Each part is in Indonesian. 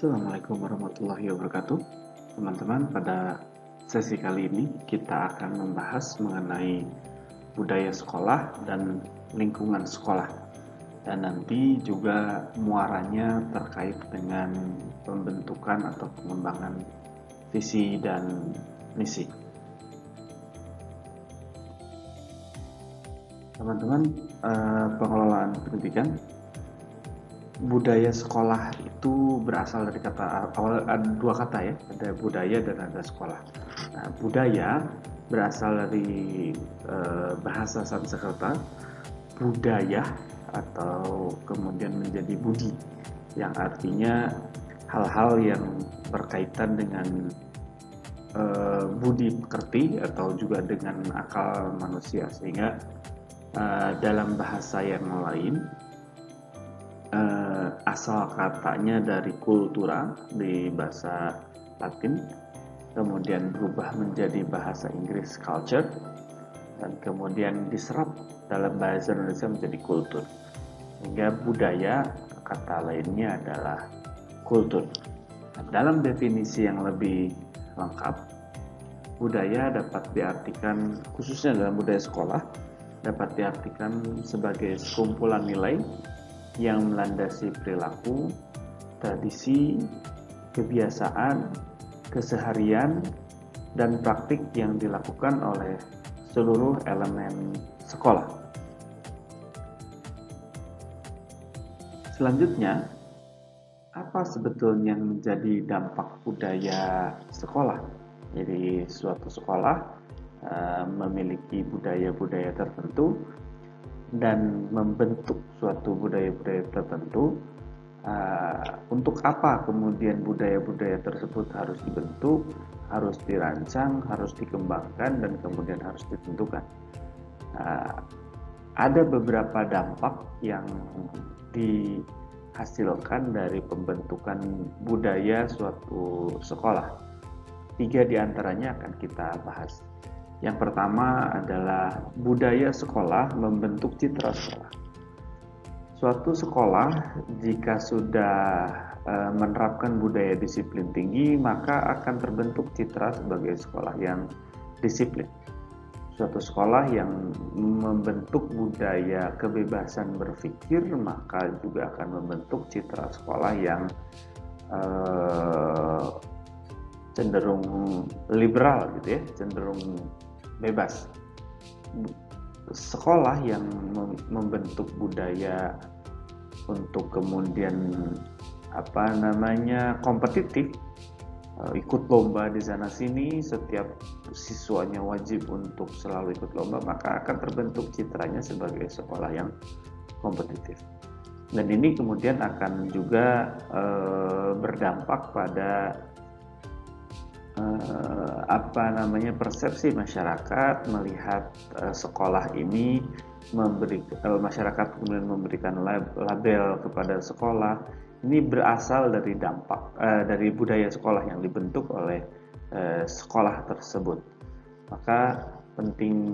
Assalamualaikum warahmatullahi wabarakatuh. Teman-teman, pada sesi kali ini kita akan membahas mengenai budaya sekolah dan lingkungan sekolah. Dan nanti juga muaranya terkait dengan pembentukan atau pengembangan visi dan misi. Teman-teman, pengelolaan pendidikan, budaya sekolah itu berasal dari kata awal, ada dua kata ya, ada budaya dan ada sekolah. Nah, budaya berasal dari bahasa Sanskerta, budaya atau kemudian menjadi budi, yang artinya hal-hal yang berkaitan dengan budi pekerti atau juga dengan akal manusia, sehingga dalam bahasa yang lain asal katanya dari kultura di bahasa Latin, kemudian berubah menjadi bahasa Inggris culture, dan kemudian diserap dalam bahasa Indonesia menjadi kultur, sehingga budaya kata lainnya adalah kultur. Nah, dalam definisi yang lebih lengkap, budaya dapat diartikan, khususnya dalam budaya sekolah, dapat diartikan sebagai sekumpulan nilai yang melandasi perilaku, tradisi, kebiasaan, keseharian, dan praktik yang dilakukan oleh seluruh elemen sekolah. Selanjutnya, apa sebetulnya menjadi dampak budaya sekolah? Jadi suatu sekolah memiliki budaya-budaya tertentu dan membentuk suatu budaya-budaya tertentu. Untuk apa kemudian budaya-budaya tersebut harus dibentuk, harus dirancang, harus dikembangkan, dan kemudian harus ditentukan? Ada beberapa dampak yang dihasilkan dari pembentukan budaya suatu sekolah. 3 diantaranya akan kita bahas. Yang pertama adalah budaya sekolah membentuk citra sekolah. Suatu sekolah jika sudah menerapkan budaya disiplin tinggi, maka akan terbentuk citra sebagai sekolah yang disiplin. Suatu sekolah yang membentuk budaya kebebasan berpikir, maka juga akan membentuk citra sekolah yang cenderung liberal gitu ya, cenderung bebas. Sekolah yang membentuk budaya untuk kemudian kompetitif, ikut lomba di sana sini, setiap siswanya wajib untuk selalu ikut lomba, maka akan terbentuk citranya sebagai sekolah yang kompetitif. Dan ini kemudian akan juga berdampak pada persepsi masyarakat melihat sekolah ini, masyarakat kemudian memberikan label kepada sekolah. Ini berasal dari dampak dari budaya sekolah yang dibentuk oleh sekolah tersebut. Maka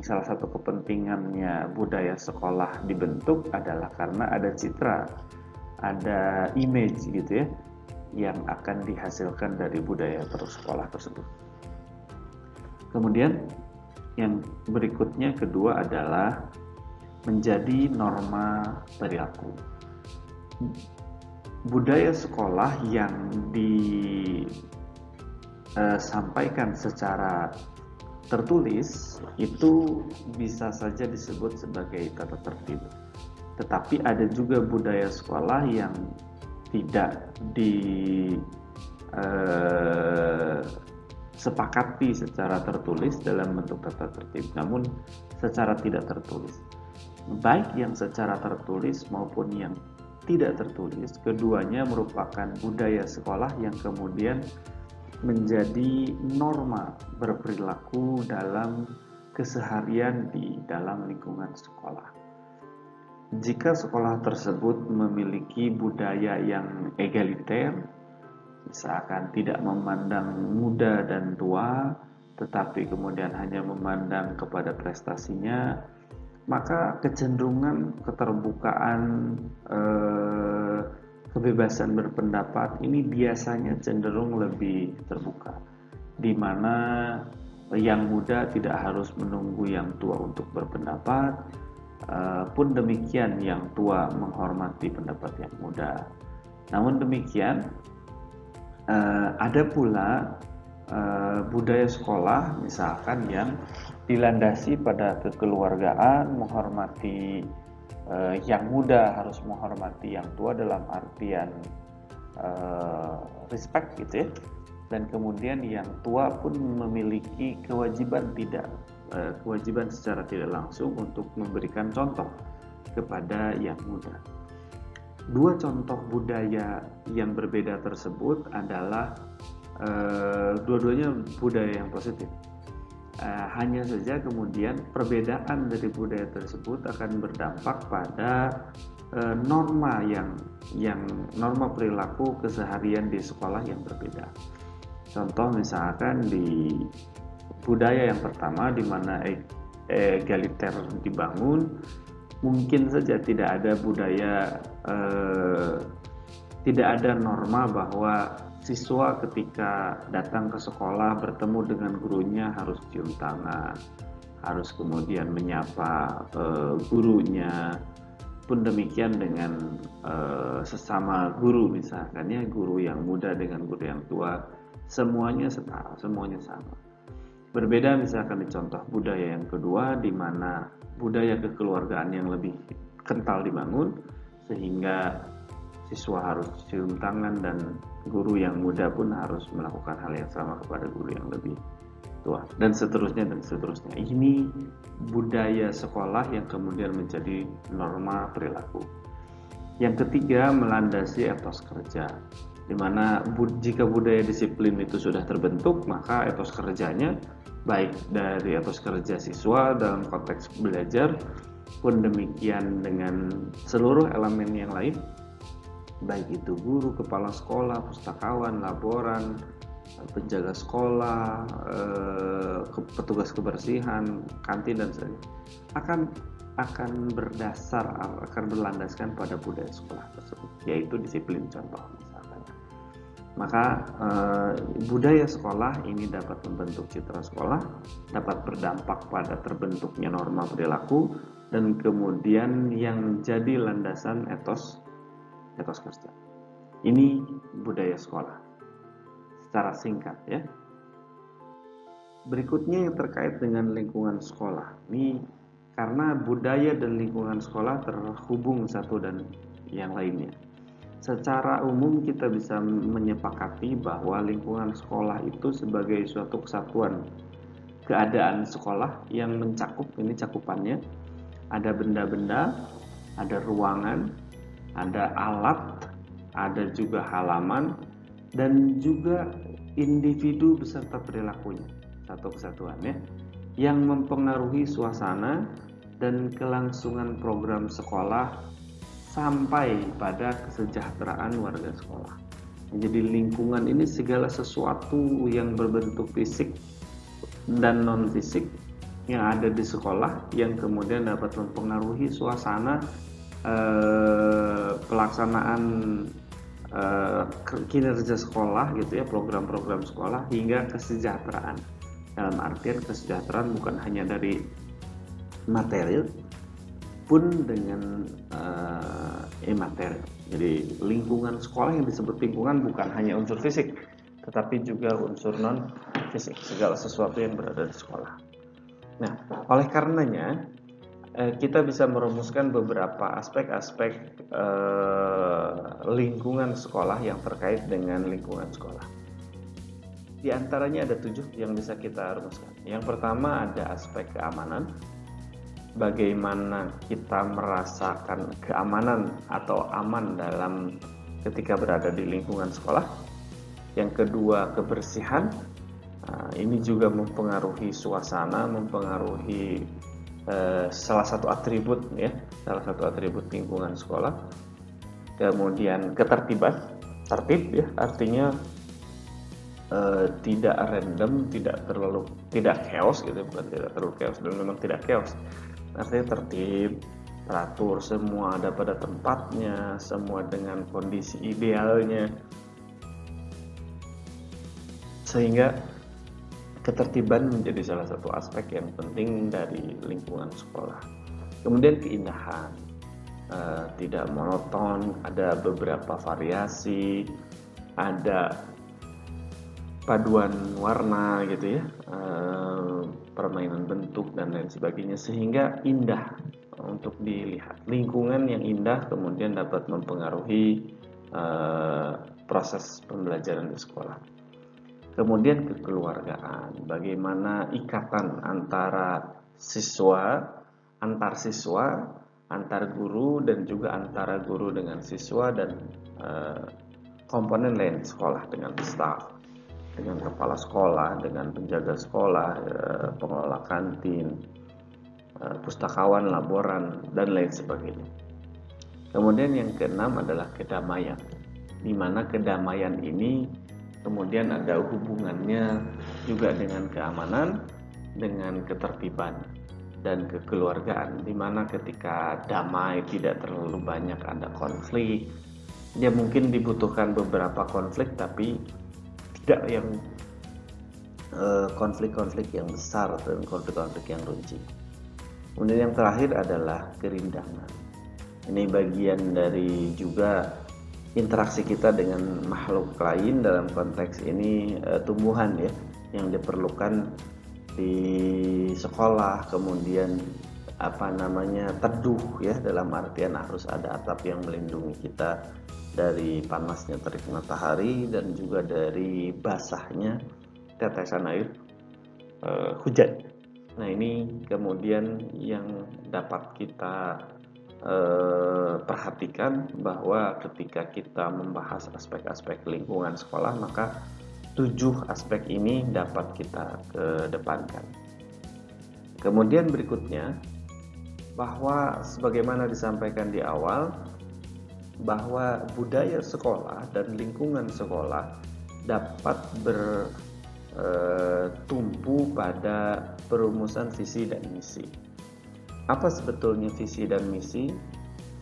salah satu kepentingannya budaya sekolah dibentuk adalah karena ada citra, ada image gitu ya, yang akan dihasilkan dari budaya sekolah tersebut. Kemudian yang berikutnya, kedua, adalah menjadi norma perilaku. Budaya sekolah yang disampaikan secara tertulis itu bisa saja disebut sebagai tata tertib. Tetapi ada juga budaya sekolah yang tidak disepakati secara tertulis dalam bentuk tata tertib, namun secara tidak tertulis. Baik yang secara tertulis maupun yang tidak tertulis, keduanya merupakan budaya sekolah yang kemudian menjadi norma berperilaku dalam keseharian di dalam lingkungan sekolah. Jika sekolah tersebut memiliki budaya yang egaliter, misalkan tidak memandang muda dan tua, tetapi kemudian hanya memandang kepada prestasinya, maka kecenderungan keterbukaan kebebasan berpendapat ini biasanya cenderung lebih terbuka, di mana yang muda tidak harus menunggu yang tua untuk berpendapat, pun demikian yang tua menghormati pendapat yang muda. Namun demikian, ada pula budaya sekolah misalkan yang dilandasi pada kekeluargaan, menghormati yang muda harus menghormati yang tua dalam artian respect gitu ya, dan kemudian yang tua pun memiliki kewajiban secara tidak langsung untuk memberikan contoh kepada yang muda. Dua contoh budaya yang berbeda tersebut adalah dua-duanya budaya yang positif. Hanya saja kemudian perbedaan dari budaya tersebut akan berdampak pada norma norma perilaku keseharian di sekolah yang berbeda. Contoh misalkan di budaya yang pertama di mana egaliter dibangun, mungkin saja tidak ada norma bahwa siswa ketika datang ke sekolah bertemu dengan gurunya harus cium tangan, harus kemudian menyapa gurunya. Pun demikian dengan sesama guru, misalkan ya, guru yang muda dengan guru yang tua, semuanya setara, semuanya sama. Berbeda misalkan di contoh budaya yang kedua, di mana budaya kekeluargaan yang lebih kental dibangun, sehingga siswa harus cium tangan dan guru yang muda pun harus melakukan hal yang sama kepada guru yang lebih tua, dan seterusnya dan seterusnya. Ini budaya sekolah yang kemudian menjadi norma perilaku. Yang ketiga, melandasi etos kerja, di mana jika budaya disiplin itu sudah terbentuk, maka etos kerjanya baik dari etos kerja siswa dalam konteks belajar, pun demikian dengan seluruh elemen yang lain, baik itu guru, kepala sekolah, pustakawan, laboran, penjaga sekolah, petugas kebersihan, kantin dan sebagainya, akan berlandaskan pada budaya sekolah tersebut, yaitu disiplin contoh misalkan. Maka budaya sekolah ini dapat membentuk citra sekolah, dapat berdampak pada terbentuknya norma perilaku, dan kemudian yang jadi landasan etos kerja. Ini budaya sekolah secara singkat ya. Berikutnya yang terkait dengan lingkungan sekolah. Ini karena budaya dan lingkungan sekolah terhubung satu dan yang lainnya. Secara umum kita bisa menyepakati bahwa lingkungan sekolah itu sebagai suatu kesatuan keadaan sekolah yang mencakup, ini cakupannya, ada benda-benda, ada ruangan, ada alat, ada juga halaman, dan juga individu beserta perilakunya, satu kesatuan ya, yang mempengaruhi suasana dan kelangsungan program sekolah sampai pada kesejahteraan warga sekolah. Jadi lingkungan ini segala sesuatu yang berbentuk fisik dan non fisik yang ada di sekolah, yang kemudian dapat mempengaruhi suasana pelaksanaan kinerja sekolah gitu ya, program-program sekolah, hingga kesejahteraan. Dalam artian kesejahteraan bukan hanya dari material, pun dengan imaterial. Jadi lingkungan sekolah yang disebut lingkungan bukan hanya unsur fisik, tetapi juga unsur non fisik, segala sesuatu yang berada di sekolah. Nah, oleh karenanya kita bisa merumuskan beberapa aspek-aspek lingkungan sekolah yang terkait dengan lingkungan sekolah. Di antaranya ada 7 yang bisa kita rumuskan. Yang pertama ada aspek keamanan. Bagaimana kita merasakan keamanan atau aman dalam ketika berada di lingkungan sekolah. Yang kedua, kebersihan. Ini juga mempengaruhi suasana, mempengaruhi salah satu atribut lingkungan sekolah. Kemudian ketertiban, tertib ya, artinya tidak random, tidak chaos gitu, bukan tidak terlalu chaos, dan memang tidak chaos, artinya tertib, teratur, semua ada pada tempatnya, semua dengan kondisi idealnya, sehingga ketertiban menjadi salah satu aspek yang penting dari lingkungan sekolah. Kemudian keindahan, tidak monoton, ada beberapa variasi, ada paduan warna gitu ya, permainan bentuk dan lain sebagainya, sehingga indah untuk dilihat. Lingkungan yang indah kemudian dapat mempengaruhi proses pembelajaran di sekolah. Kemudian kekeluargaan, bagaimana ikatan antara siswa, antar siswa, antar guru, dan juga antara guru dengan siswa dan komponen lain sekolah dengan staf, dengan kepala sekolah, dengan penjaga sekolah, pengelola kantin, pustakawan, laboran, dan lain sebagainya. Kemudian yang keenam adalah kedamaian, di mana kedamaian ini kemudian ada hubungannya juga dengan keamanan, dengan ketertiban, dan kekeluargaan, di mana ketika damai tidak terlalu banyak ada konflik. Ya mungkin dibutuhkan beberapa konflik, tapi tidak yang konflik-konflik yang besar dan konflik-konflik yang runci. Kemudian yang terakhir adalah kerindangan. Ini bagian dari juga interaksi kita dengan makhluk lain, dalam konteks ini tumbuhan ya, yang diperlukan di sekolah. Kemudian teduh ya, dalam artian harus ada atap yang melindungi kita dari panasnya terik matahari dan juga dari basahnya tetesan air hujan. Nah, ini kemudian yang dapat kita perhatikan, bahwa ketika kita membahas aspek-aspek lingkungan sekolah, maka 7 aspek ini dapat kita kedepankan. Kemudian berikutnya, bahwa sebagaimana disampaikan di awal, bahwa budaya sekolah dan lingkungan sekolah dapat bertumpu pada perumusan visi dan misi. Apa sebetulnya visi dan misi?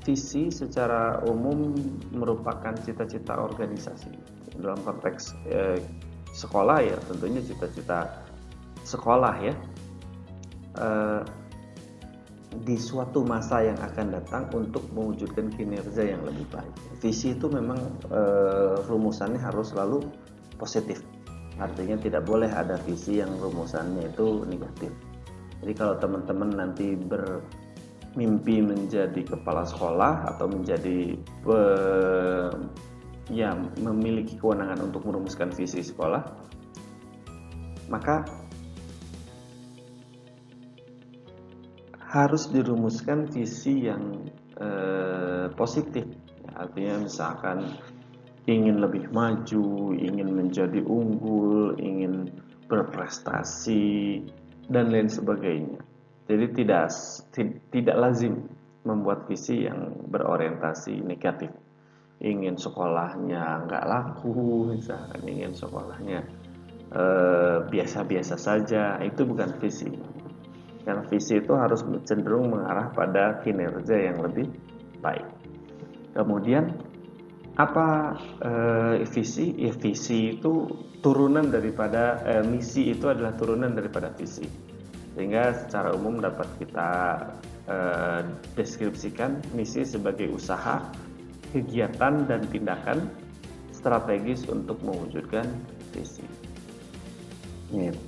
Visi secara umum merupakan cita-cita organisasi. Dalam konteks sekolah ya, tentunya cita-cita sekolah ya, di suatu masa yang akan datang untuk mewujudkan kinerja yang lebih baik. Visi itu memang rumusannya harus selalu positif. Artinya tidak boleh ada visi yang rumusannya itu negatif. Jadi kalau teman-teman nanti bermimpi menjadi kepala sekolah atau menjadi memiliki kewenangan untuk merumuskan visi sekolah, maka harus dirumuskan visi yang positif. Artinya misalkan ingin lebih maju, ingin menjadi unggul, ingin berprestasi, dan lain sebagainya. Jadi tidak lazim membuat visi yang berorientasi negatif. Ingin sekolahnya nggak laku, misalkan ingin sekolahnya biasa-biasa saja, itu bukan visi. Karena visi itu harus cenderung mengarah pada kinerja yang lebih baik. Kemudian apa visi? Ya, visi itu turunan daripada misi itu adalah turunan daripada visi, sehingga secara umum dapat kita deskripsikan misi sebagai usaha, kegiatan dan tindakan strategis untuk mewujudkan visi.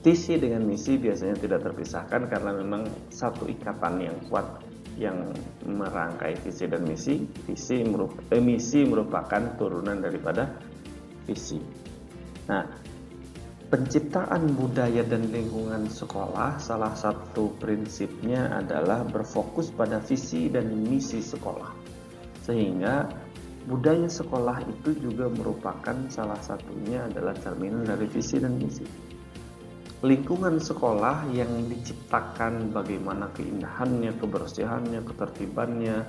Visi dengan misi biasanya tidak terpisahkan karena memang satu ikatan yang kuat yang merangkai visi dan misi. Misi merupakan turunan daripada visi. Nah, penciptaan budaya dan lingkungan sekolah, salah satu prinsipnya adalah berfokus pada visi dan misi sekolah. Sehingga budaya sekolah itu juga merupakan salah satunya adalah cerminan dari visi dan misi. Lingkungan sekolah yang diciptakan bagaimana keindahannya, kebersihannya, ketertibannya,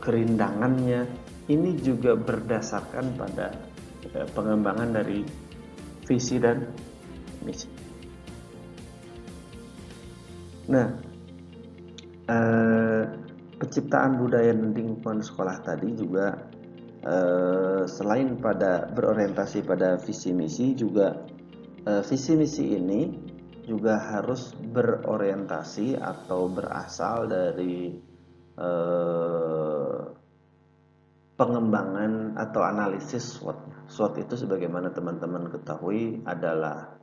kerindangannya, ini juga berdasarkan pada pengembangan dari visi dan misi. Nah, penciptaan budaya dan lingkungan sekolah tadi juga selain pada berorientasi pada visi misi, juga visi misi ini juga harus berorientasi atau berasal dari pengembangan atau analisis SWOT. SWOT itu sebagaimana teman-teman ketahui adalah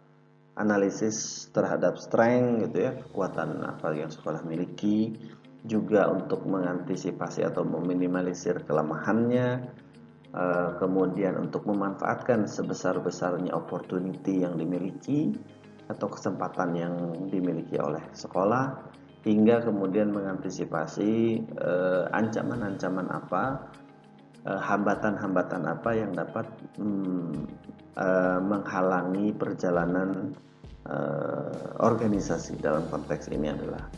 analisis terhadap strength gitu ya, kekuatan apa yang sekolah miliki, juga untuk mengantisipasi atau meminimalisir kelemahannya, kemudian untuk memanfaatkan sebesar-besarnya opportunity yang dimiliki atau kesempatan yang dimiliki oleh sekolah, hingga kemudian mengantisipasi ancaman-ancaman apa, hambatan-hambatan apa yang dapat menghalangi perjalanan organisasi, dalam konteks ini adalah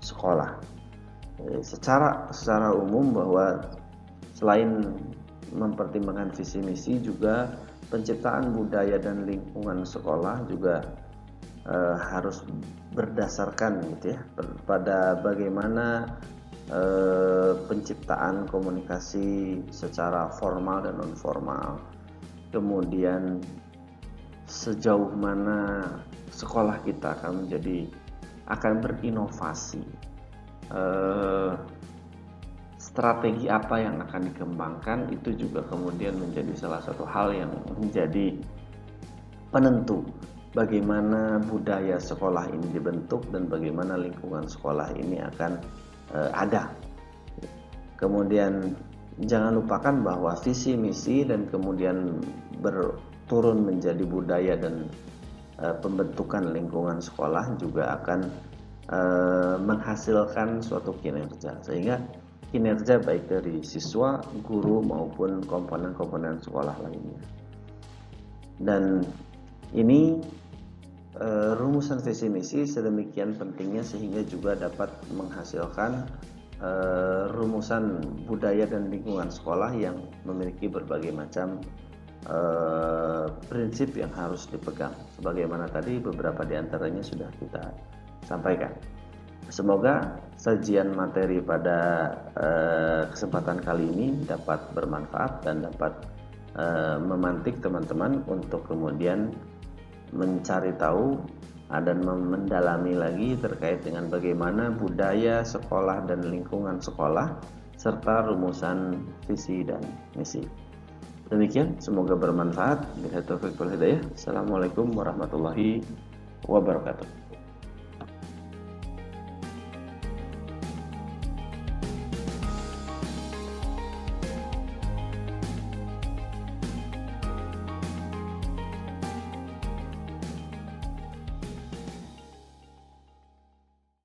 sekolah. Secara umum bahwa selain mempertimbangkan visi misi, juga penciptaan budaya dan lingkungan sekolah juga harus berdasarkan gitu ya pada bagaimana penciptaan komunikasi secara formal dan non formal, kemudian sejauh mana sekolah kita akan berinovasi, strategi apa yang akan dikembangkan, itu juga kemudian menjadi salah satu hal yang menjadi penentu bagaimana budaya sekolah ini dibentuk dan bagaimana lingkungan sekolah ini akan ada. Kemudian jangan lupakan bahwa visi misi dan kemudian berturun menjadi budaya dan pembentukan lingkungan sekolah juga akan menghasilkan suatu kinerja, sehingga kinerja baik dari siswa, guru maupun komponen-komponen sekolah lainnya. Dan ini rumusan visi misi sedemikian pentingnya sehingga juga dapat menghasilkan rumusan budaya dan lingkungan sekolah yang memiliki berbagai macam prinsip yang harus dipegang. Sebagaimana tadi beberapa diantaranya sudah kita sampaikan. Semoga sajian materi pada kesempatan kali ini dapat bermanfaat dan dapat memantik teman-teman untuk kemudian mencari tahu dan mendalami lagi terkait dengan bagaimana budaya sekolah dan lingkungan sekolah serta rumusan visi dan misi. Demikian, semoga bermanfaat. Billahi taufiq wal hidayah. Assalamualaikum warahmatullahi wabarakatuh.